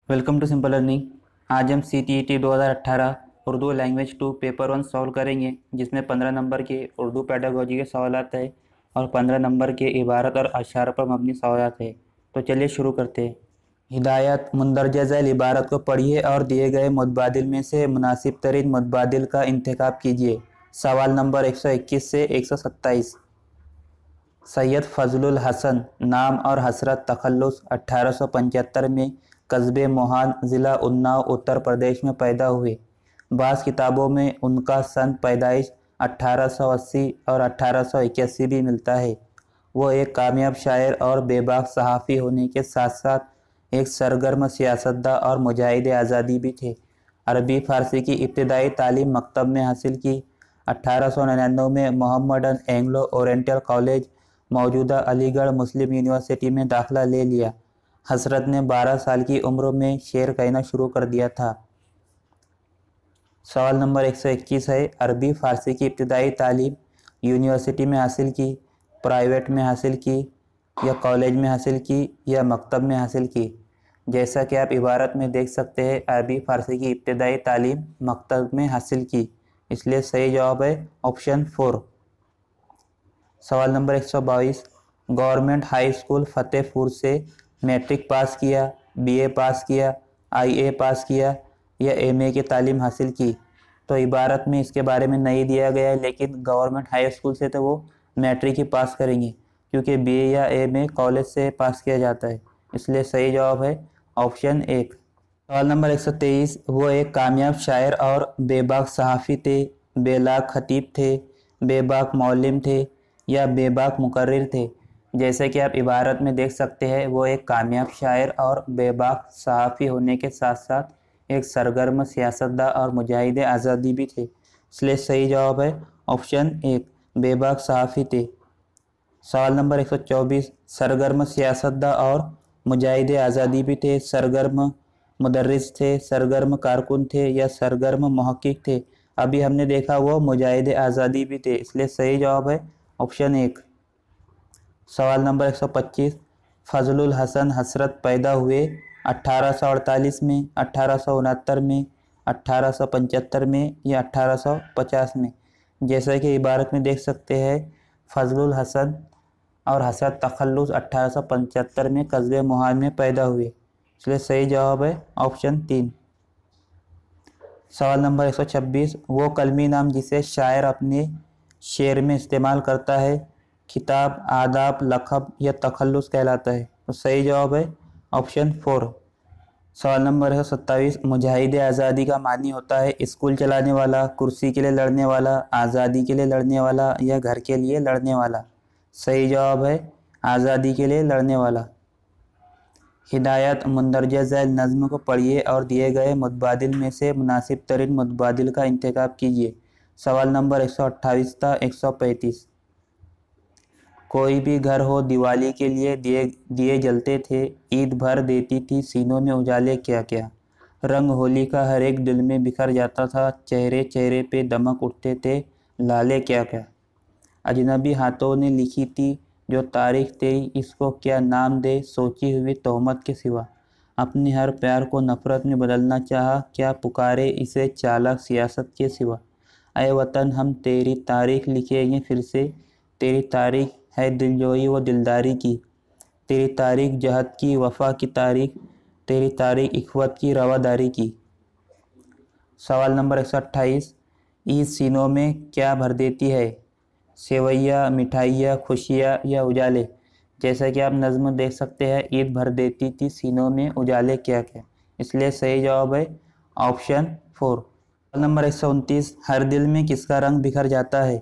Welcome to simple learning. आज हम CTET 2018 Urdu language 2 paper 1 solve करेंगे, जिसमें 15 नंबर के उर्दू पेडागोजी के सवालात है और 15 नंबर के इबारत और अशार पर मबनी सवालात है। तो चलिए शुरू करते हैं। हिदायत मुंदरजा झैल इबारत को पढ़िए और दिए गए मुतबादिल में से मुनासिब तरीन मुतबादिल का इंतखाब कीजिए। सवाल नंबर 121 से 127। सैयद फजलुल हसन नाम और हसरत तखल्लुस 1875 में कस्बे मोहान ज़िला उन्नाव उत्तर प्रदेश में पैदा हुए। बाज़ किताबों में उनका सन पैदाइश 1880 और 1881 भी मिलता है। वो एक कामयाब शायर और बेबाक सहाफ़ी होने के साथ साथ एक सरगर्म सियासतदा और मुजाहिद आज़ादी भी थे। अरबी फ़ारसी की इब्तदाई तालीम मकतब में हासिल की। 1899 में मोहम्मडन एंग्लो ओरिएंटल कॉलेज मौजूदा अलीगढ़ मुस्लिम यूनिवर्सिटी में दाखिला ले लिया। हसरत ने 12 साल की उम्र में शेर कहना शुरू कर दिया था। सवाल नंबर 121 है, अरबी फ़ारसी की इब्तदाई तालीम यूनिवर्सिटी में हासिल की, प्राइवेट में हासिल की या कॉलेज में हासिल की या मकतब में हासिल की। जैसा कि आप इबारत में देख सकते हैं, अरबी फ़ारसी की इब्तदाई तालीम मकतब में हासिल की, इसलिए सही जवाब है ऑप्शन 4। सवाल number 122, government high school Fatehpur से मैट्रिक पास किया, BA पास किया, IA पास किया या MA की तालीम हासिल की। तो इबारत में इसके बारे में नहीं दिया गया है, लेकिन गवर्नमेंट हाई स्कूल से तो वो मैट्रिक ही पास करेंगे, क्योंकि BA या MA कॉलेज से पास किया जाता है, इसलिए सही जवाब है ऑप्शन 1। सवाल नंबर 123, वो एक कामयाब शायर और बेबाक सहाफ़ी थे, बेलाग खतीब थे, बेबाक मौलिम थे या बेबाक मुकर्रिर थे। जैसे कि आप इबारत में देख सकते हैं, वो एक कामयाब शायर और बेबाक सहाफ़ी होने के साथ साथ एक सरगर्म सियासतदा और मुजाहिद आज़ादी भी थे, इसलिए सही जवाब है ऑप्शन 1, बेबाक सहाफ़ी थे। सवाल नंबर 124, सरगर्म सियासतदा और मुजाहिद आज़ादी भी थे, सरगर्म मुदर्रिस थे, सरगर्म कारकुन थे या सरगर्म मुहक्किक थे। अभी हमने देखा वो मुजाहिद आज़ादी भी थे, इसलिए सही जवाब है ऑप्शन 1। सवाल नंबर 125, फजलुल हसन हसरत पैदा हुए 1848 में, 1869 में, 1875 में या 1850 में। जैसा कि इबारत में देख सकते हैं, फजलुल हसन और हसरत तखल्लुस 1875 में कस्बे मोहान में पैदा हुए, इसलिए सही जवाब है ऑप्शन 3। सवाल नंबर 126, वो कलमी नाम जिसे शायर अपने शेर में इस्तेमाल करता है खिताब, आदाब, लक़ब या तखल्लुस कहलाता है। तो सही जवाब है ऑप्शन 4। सवाल नंबर 127, मुजाहिद आज़ादी का मानी होता है स्कूल चलाने वाला, कुर्सी के लिए लड़ने वाला, आज़ादी के लिए लड़ने वाला या घर के लिए लड़ने वाला। सही जवाब है आज़ादी के लिए लड़ने वाला। हिदायत मुंदरजा झैल नज़्म को पढ़िए और दिए गए मुतबादिल में से मुनासिब तरीन मुतबादिल का इंतखाब कीजिए। सवाल नंबर 128 था 135। कोई भी घर हो दिवाली के लिए दिए जलते थे, ईद भर देती थी सीनों में उजाले क्या क्या। रंग होली का हर एक दिल में बिखर जाता था, चेहरे चेहरे पे दमक उठते थे लाले क्या क्या। अजनबी हाथों ने लिखी थी जो तारीख तेरी, इसको क्या नाम दे सोची हुई तोहमत के सिवा। अपने हर प्यार को नफ़रत में बदलना चाहा, क्या पुकारे इसे चालाक सियासत के सिवा। ऐ वतन हम तेरी तारीख लिखेंगे फिर से, तेरी तारीख है दिलजोई व दिलदारी की, तेरी तारीख जहद की वफ़ा की तारीख, तेरी तारीख इख़वत की रवादारी की। सवाल नंबर 128, ईद सीनों में क्या भर देती है, सेवैया, मिठाइयाँ, खुशियाँ या उजाले। जैसा कि आप नज़्म देख सकते हैं, ईद भर देती थी सीनों में उजाले क्या क्या, इसलिए सही जवाब है ऑप्शन 4। सवाल नंबर 129, हर दिल में किसका रंग बिखर जाता है,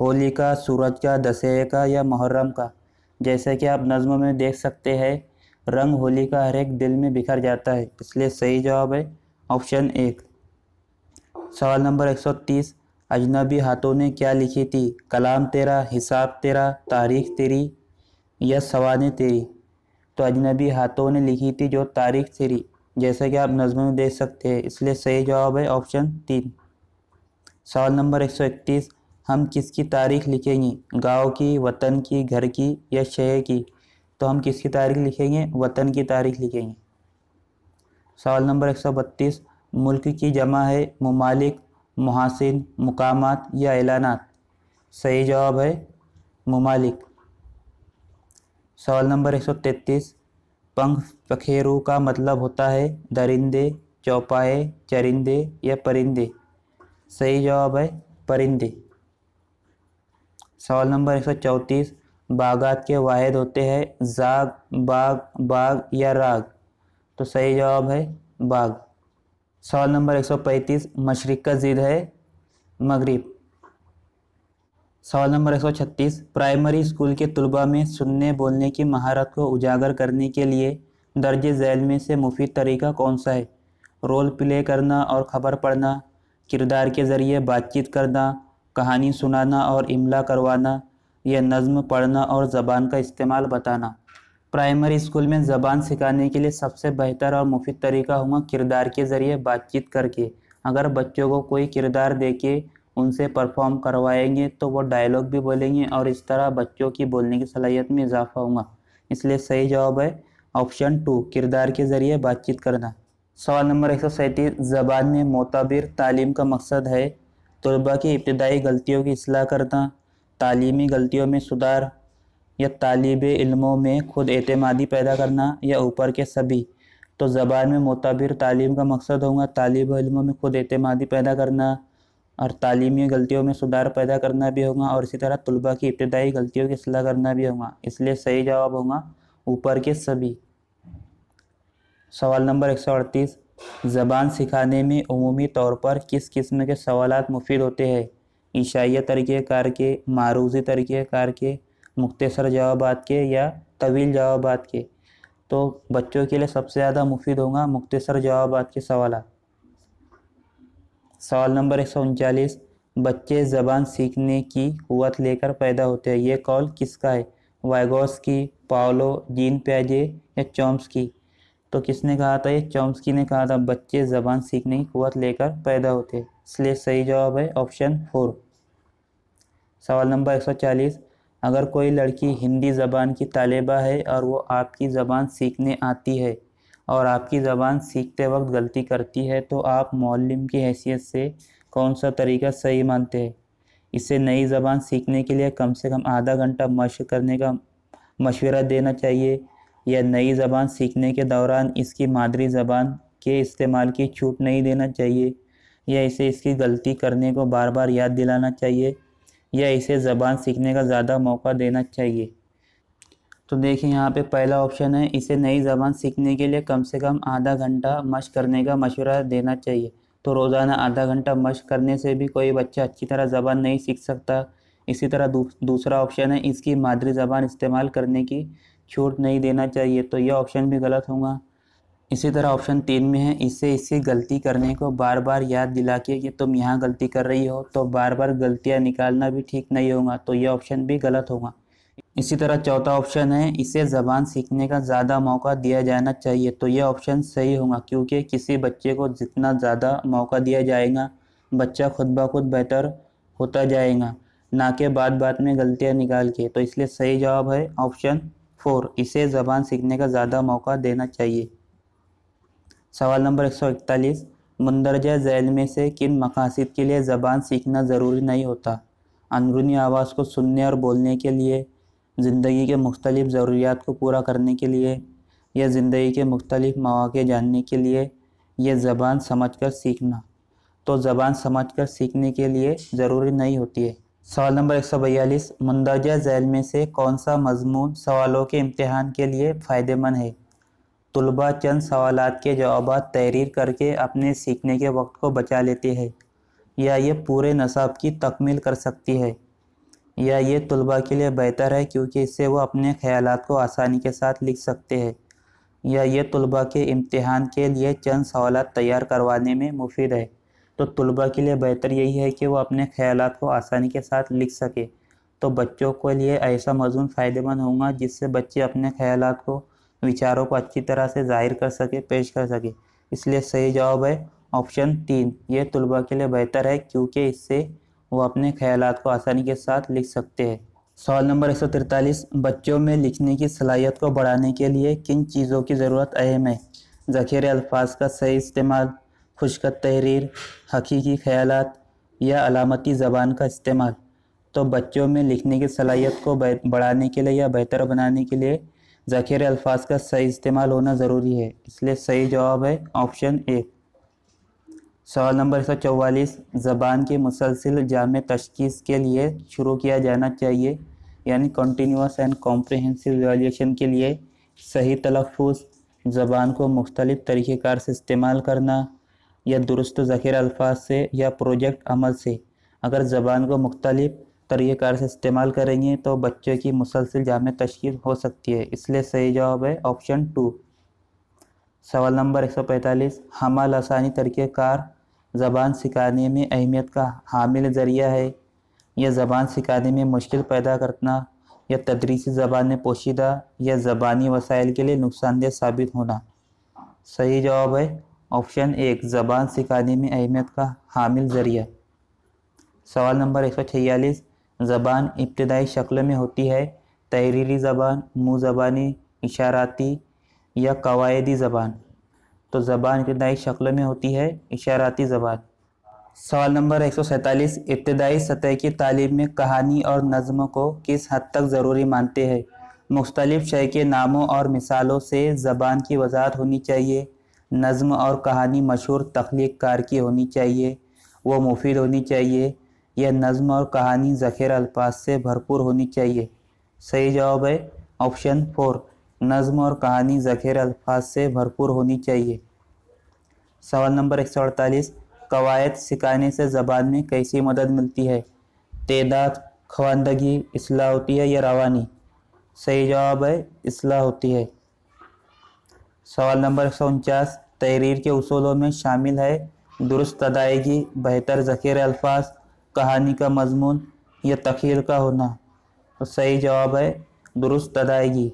होली का, सूरज का, दशहरे का या मुहर्रम का। जैसा कि आप नज़्म में देख सकते हैं, रंग होली का हर एक दिल में बिखर जाता है, इसलिए सही जवाब है ऑप्शन 1। सवाल नंबर 130, अजनबी हाथों ने क्या लिखी थी, कलाम तेरा, हिसाब तेरा, तारीख तेरी या सवानें तेरी। तो अजनबी हाथों ने लिखी थी जो तारीख तेरी, जैसा कि आप नज़्म में देख सकते हैं, इसलिए सही जवाब है ऑप्शन 3। सवाल नंबर 131, हम किसकी तारीख लिखेंगे, गांव की, वतन की, घर की या शहर की। तो हम किसकी तारीख लिखेंगे, वतन की तारीख लिखेंगे। सवाल नंबर 132, मुल्क की जमा है मुमालिक, मुहासिन, मुकामात या ऐलानात। सही जवाब है मुमालिक। सवाल नंबर 133, पंख पखेरु का मतलब होता है दरिंदे, चौपाए, चरिंदे या परिंदे। सही जवाब है परिंदे। सवाल नंबर 134, बागात के वाहिद होते हैं जाग, बाग, बाग या राग। तो सही जवाब है बाग। सवाल नंबर 135, मशरिक का ज़िद है मगरिब। सवाल नंबर 136, प्राइमरी स्कूल के तलबा में सुनने बोलने की महारत को उजागर करने के लिए दर्ज झैल में से मुफीद तरीका कौन सा है। रोल प्ले करना और ख़बर पढ़ना, किरदार के ज़रिए बातचीत करना, कहानी सुनाना और इमला करवाना, या नज़्म पढ़ना और ज़बान का इस्तेमाल बताना। प्राइमरी स्कूल में ज़बान सिखाने के लिए सबसे बेहतर और मुफीद तरीका होगा किरदार के ज़रिए बातचीत करके। अगर बच्चों को कोई किरदार देके उनसे परफॉर्म करवाएंगे तो वो डायलॉग भी बोलेंगे और इस तरह बच्चों की बोलने की सलाहियत में इजाफा होगा। इसलिए सही जवाब है ऑप्शन 2, किरदार के ज़रिए बातचीत करना। सवाल नंबर 137, ज़बान में मोतबर तालीम का मकसद है तलबा की इब्तदाई गलतियों की इस्लाह करना, तालीमी गलतियों में सुधार, या तालिब इल्मों में खुद एतमादी पैदा करना, या ऊपर के सभी। तो ज़बान में मोतबर तालीम का मकसद होगा तालिब इल्मों में खुद एतमादी पैदा करना और तालीमी गलतियों में सुधार पैदा करना भी होगा, और इसी तरह तलबा की इब्तदाई गलतियों की इस्लाह करना भी होगा। इसलिए सही जवाब होगा ऊपर के सभी। सवाल नंबर 138, ज़बान सिखाने में उमूमी तौर पर किस किस्म के सवालात मुफीद होते हैं। इशाइया तरीक़ेकार के, मारूज़ी तरीक़ेकार के, मुख्तसर जवाबात के या तवील जवाबात के। तो बच्चों के लिए सबसे ज़्यादा मुफीद होगा मुख्तसर जवाबात के सवालात। सवाल नंबर 139, बच्चे ज़बान सीखने की क़ुव्वत लेकर पैदा होते हैं, ये कौल किसका है। वाइगोस्की, पाओलो, जीन पियाजे या चॉम्स्की। तो किसने कहा था, ये चॉम्स्की ने कहा था बच्चे ज़बान सीखने की क़ुव्वत लेकर पैदा होते हैं। इसलिए सही जवाब है ऑप्शन 4। सवाल नंबर 140, अगर कोई लड़की हिंदी ज़बान की तालिबा है और वो आपकी ज़बान सीखने आती है और आपकी ज़बान सीखते वक्त गलती करती है तो आप मौल्लिम की हैसियत से कौन सा तरीका सही मानते हैं। इसे नई ज़बान सीखने के लिए कम से कम आधा घंटा मशक़ करने का मशवरा देना चाहिए, या नई ज़बान सीखने के दौरान इसकी मादरी ज़बान के इस्तेमाल की छूट नहीं देना चाहिए, या इसे इसकी गलती करने को बार बार याद दिलाना चाहिए, या इसे ज़बान सीखने का ज़्यादा मौका देना चाहिए। तो देखिए यहाँ पे पहला ऑप्शन है इसे नई ज़बान सीखने के लिए कम से कम आधा घंटा मशक़ करने का मशवरा देना चाहिए। तो रोज़ाना आधा घंटा मशक़ करने से भी कोई बच्चा अच्छी तरह ज़बान नहीं सीख सकता। इसी तरह दूसरा ऑप्शन है इसकी मादरी ज़बान इस्तेमाल करने की छूट नहीं देना चाहिए, तो यह ऑप्शन भी गलत होगा। इसी तरह ऑप्शन 3 में है इसे इसकी गलती करने को बार बार याद दिला के कि तुम यहाँ गलती कर रही हो, तो बार बार गलतियाँ निकालना भी ठीक नहीं होगा, तो यह ऑप्शन भी गलत होगा। इसी तरह चौथा ऑप्शन है इसे ज़बान सीखने का ज़्यादा मौका दिया जाना चाहिए, तो यह ऑप्शन सही होगा, क्योंकि किसी बच्चे को जितना ज़्यादा मौका दिया जाएगा बच्चा खुद ब खुद बेहतर होता जाएगा, ना कि बात बात में गलतियाँ निकाल के। तो इसलिए सही जवाब है ऑप्शन 4, इसे ज़बान सीखने का ज़्यादा मौका देना चाहिए। सवाल नंबर 141, मंदरजा झैल में से किन मकासद के लिए ज़बान सीखना ज़रूरी नहीं होता। अंदरूनी आवाज़ को सुनने और बोलने के लिए, ज़िंदगी के मुख्तलिफ़ ज़रूरियात को पूरा करने के लिए, या ज़िंदगी के मुख्तलिफ़ मौक़े जानने के लिए, या ज़बान समझकर सीखना। तो ज़बान समझकर सीखने के लिए ज़रूरी नहीं होती है। सवाल नंबर 142, मंदरजा झैल में से कौन सा मज़मून सवालों के इम्तिहान के लिए फ़ायदेमंद है। तलबा चंद सवालात के जवाबात तहरीर करके अपने सीखने के वक्त को बचा लेते हैं, या ये पूरे नसाब की तकमील कर सकती है, या ये तलबा के लिए बेहतर है क्योंकि इससे वो अपने ख़यालात को आसानी के साथ लिख सकते हैं, या ये तलबा के इम्तिहान के लिए चंद सवालात तैयार करवाने में मुफीद है। तो तलबा के लिए बेहतर यही है कि वो अपने ख़यालात को आसानी के साथ लिख सके। तो बच्चों के लिए ऐसा मज़मून फ़ायदेमंद होगा जिससे बच्चे अपने ख़यालात को, विचारों को अच्छी तरह से ज़ाहिर कर सके, पेश कर सके। इसलिए सही जवाब है ऑप्शन 3, ये तलबा के लिए बेहतर है क्योंकि इससे वो अपने ख़यालात को आसानी के साथ लिख सकते हैं। सवाल नंबर 143, बच्चों में लिखने की सलाहियत को बढ़ाने के लिए किन चीज़ों की ज़रूरत अहम है। ज़ख़ीरे अल्फाज का सही इस्तेमाल, खुशखत तहरीर, हकीकी ख़यालात या अलामती ज़बान का इस्तेमाल। तो बच्चों में लिखने की सलाहियत को बढ़ाने के लिए या बेहतर बनाने के लिए ज़ख़ीरे अल्फाज का सही इस्तेमाल होना ज़रूरी है, इसलिए सही जवाब है ऑप्शन ए। सवाल नंबर 144, ज़बान की मुसलसिल जामे तशख़ीस के लिए शुरू किया जाना चाहिए, यानी कंटिन्यूअस एंड कॉम्प्रिहेंसिव इवैल्यूएशन के लिए सही तलफ़्फ़ुज़, ज़बान को मुख्तलिफ़ तरीक़ेकार से इस्तेमाल करना या दुरुस्त ज़ख़ीरा अल्फाज से या प्रोजेक्ट अमल से। अगर ज़बान को मुख्तलिफ़ तरीक़ेकार से इस्तेमाल करेंगे तो बच्चों की मुसलसिल जामे तशख़ीस हो सकती है, इसलिए सही जवाब है ऑप्शन 2। सवाल नंबर 145, हमल आसानी तरीक़ेकार ज़बान सिखाने में अहमियत का हामिल ज़रिया है, यह ज़बान सिखाने में मुश्किल पैदा करना या तदरीसी ज़बान में पोशीदा या ज़बानी वसाइल के लिए नुकसानदेह साबित होना। सही जवाब है ऑप्शन 1, ज़बान सिखाने में अहमियत का हामिल ज़रिया। सवाल नंबर 146, ज़बान इब्तदाई शक्ल में होती है, तहरीरी ज़बान, मुँह ज़बानी, इशाराती या कवायदी ज़बान। तो ज़बान इब्तदाई शक्ल में होती है इशाराती ज़बान। सवाल नंबर 147, इब्तदाई सतह की तालीम में कहानी और नज़्म को किस हद तक ज़रूरी मानते हैं? मुख्तलिफ़ शय के नामों और मिसालों से ज़बान की वज़ाहत होनी चाहिए, नज़्म और कहानी मशहूर तख्लीक़ कार की होनी चाहिए, वो मुफीद होनी चाहिए, यह नज़्म और कहानी ज़ख़ीरा अल्फाज से भरपूर होनी चाहिए। सही जवाब है ऑप्शन 4, नज़्म और कहानी ज़ख़ीरा अल्फाज से भरपूर होनी चाहिए। सवाल नंबर 148, कवायद सिखाने से ज़बान में कैसी मदद मिलती है? तेदाद, ख़वानदगी, इस्लाह होती है या रवानी? सही जवाब है इस्लाह होती है। सवाल नंबर 149, तहरीर के उसूलों में शामिल है दुरुस्त अदायगी, बेहतर ज़ख़ीरे अल्फाज, कहानी का मज़मून या तख़ील का होना। तो सही जवाब है दुरुस्त अदायगी।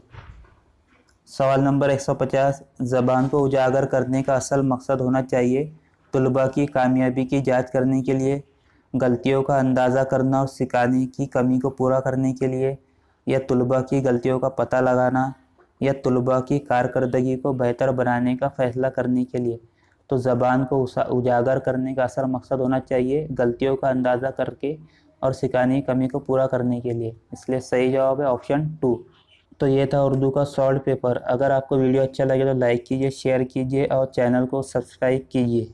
सवाल नंबर 150, ज़बान को उजागर करने का असल मकसद होना चाहिए तलबा की कामयाबी की जांच करने के लिए, गलतियों का अंदाज़ा करना और सिखाने की कमी को पूरा करने के लिए, या तलबा की गलतियों का पता लगाना या तलबा की कारकर्दगी को बेहतर बनाने का फ़ैसला करने के लिए। तो ज़बान को उजागर करने का असल मकसद होना चाहिए गलतियों का अंदाज़ा करके और सिखाने की कमी को पूरा करने के लिए, इसलिए सही जवाब है ऑप्शन 2। तो ये था उर्दू का सॉल्व पेपर। अगर आपको वीडियो अच्छा लगे तो लाइक कीजिए, शेयर कीजिए और चैनल को सब्सक्राइब कीजिए।